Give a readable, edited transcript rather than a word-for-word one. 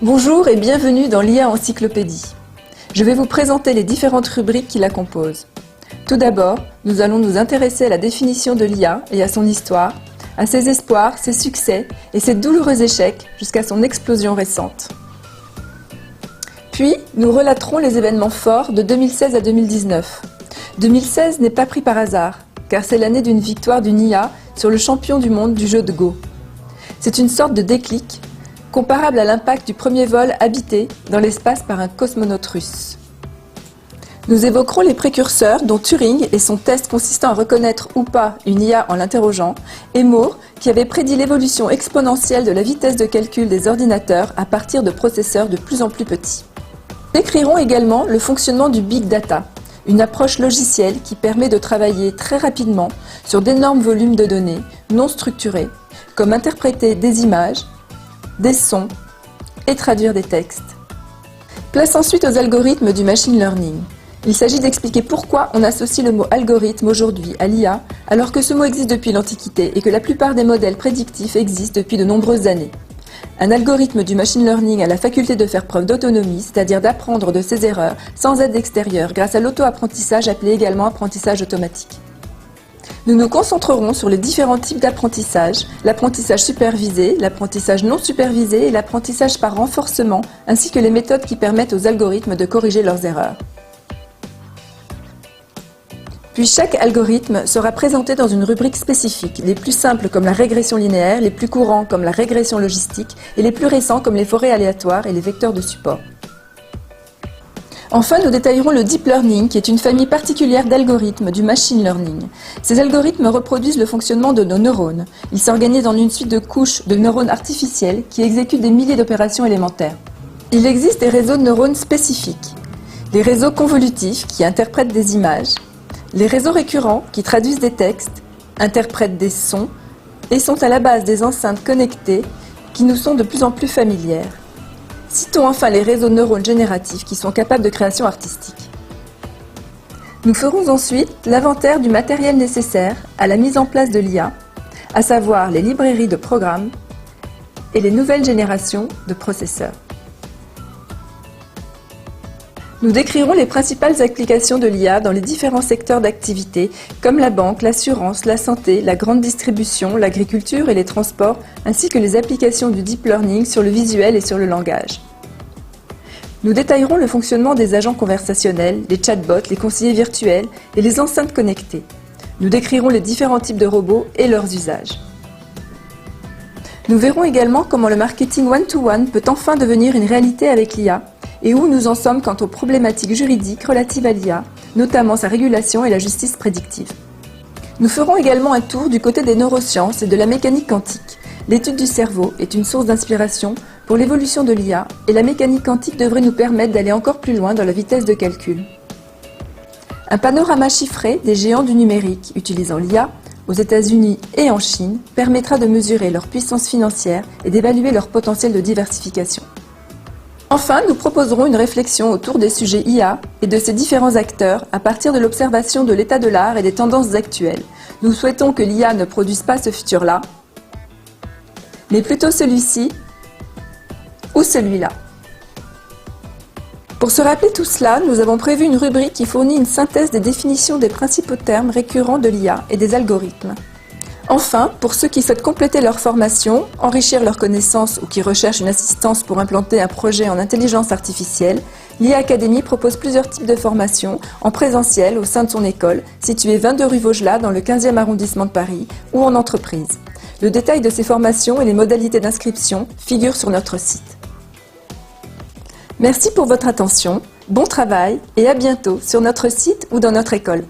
Bonjour et bienvenue dans l'IA Encyclopédie. Je vais vous présenter les différentes rubriques qui la composent. Tout d'abord, nous allons nous intéresser à la définition de l'IA et à son histoire, à ses espoirs, ses succès et ses douloureux échecs jusqu'à son explosion récente. Puis, nous relaterons les événements forts de 2016 à 2019. 2016 n'est pas pris par hasard, car c'est l'année d'une victoire d'une IA sur le champion du monde du jeu de Go. C'est une sorte de déclic, comparable à l'impact du premier vol habité dans l'espace par un cosmonaute russe. Nous évoquerons les précurseurs dont Turing et son test consistant à reconnaître ou pas une IA en l'interrogeant, et Moore qui avait prédit l'évolution exponentielle de la vitesse de calcul des ordinateurs à partir de processeurs de plus en plus petits. Nous décrirons également le fonctionnement du Big Data, une approche logicielle qui permet de travailler très rapidement sur d'énormes volumes de données non structurées, comme interpréter des images, des sons et traduire des textes. Place ensuite aux algorithmes du machine learning. Il s'agit d'expliquer pourquoi on associe le mot algorithme aujourd'hui à l'IA, alors que ce mot existe depuis l'Antiquité et que la plupart des modèles prédictifs existent depuis de nombreuses années. Un algorithme du machine learning a la faculté de faire preuve d'autonomie, c'est-à-dire d'apprendre de ses erreurs sans aide extérieure grâce à l'auto-apprentissage appelé également apprentissage automatique. Nous nous concentrerons sur les différents types d'apprentissage, l'apprentissage supervisé, l'apprentissage non supervisé et l'apprentissage par renforcement, ainsi que les méthodes qui permettent aux algorithmes de corriger leurs erreurs. Puis chaque algorithme sera présenté dans une rubrique spécifique, les plus simples comme la régression linéaire, les plus courants comme la régression logistique et les plus récents comme les forêts aléatoires et les vecteurs de support. Enfin, nous détaillerons le deep learning, qui est une famille particulière d'algorithmes du machine learning. Ces algorithmes reproduisent le fonctionnement de nos neurones. Ils s'organisent en une suite de couches de neurones artificiels qui exécutent des milliers d'opérations élémentaires. Il existe des réseaux de neurones spécifiques, les réseaux convolutifs qui interprètent des images, les réseaux récurrents qui traduisent des textes, interprètent des sons et sont à la base des enceintes connectées qui nous sont de plus en plus familières. Citons enfin les réseaux de neurones génératifs qui sont capables de création artistique. Nous ferons ensuite l'inventaire du matériel nécessaire à la mise en place de l'IA, à savoir les librairies de programmes et les nouvelles générations de processeurs. Nous décrirons les principales applications de l'IA dans les différents secteurs d'activité, comme la banque, l'assurance, la santé, la grande distribution, l'agriculture et les transports, ainsi que les applications du deep learning sur le visuel et sur le langage. Nous détaillerons le fonctionnement des agents conversationnels, les chatbots, les conseillers virtuels et les enceintes connectées. Nous décrirons les différents types de robots et leurs usages. Nous verrons également comment le marketing one-to-one peut enfin devenir une réalité avec l'IA, et où nous en sommes quant aux problématiques juridiques relatives à l'IA, notamment sa régulation et la justice prédictive. Nous ferons également un tour du côté des neurosciences et de la mécanique quantique. L'étude du cerveau est une source d'inspiration pour l'évolution de l'IA et la mécanique quantique devrait nous permettre d'aller encore plus loin dans la vitesse de calcul. Un panorama chiffré des géants du numérique utilisant l'IA aux États-Unis et en Chine permettra de mesurer leur puissance financière et d'évaluer leur potentiel de diversification. Enfin, nous proposerons une réflexion autour des sujets IA et de ses différents acteurs à partir de l'observation de l'état de l'art et des tendances actuelles. Nous souhaitons que l'IA ne produise pas ce futur-là, mais plutôt celui-ci ou celui-là. Pour se rappeler tout cela, nous avons prévu une rubrique qui fournit une synthèse des définitions des principaux termes récurrents de l'IA et des algorithmes. Enfin, pour ceux qui souhaitent compléter leur formation, enrichir leurs connaissances ou qui recherchent une assistance pour implanter un projet en intelligence artificielle, l'IA Academy propose plusieurs types de formations en présentiel au sein de son école, située 22 rue Vaugelas dans le 15e arrondissement de Paris, ou en entreprise. Le détail de ces formations et les modalités d'inscription figurent sur notre site. Merci pour votre attention, bon travail et à bientôt sur notre site ou dans notre école.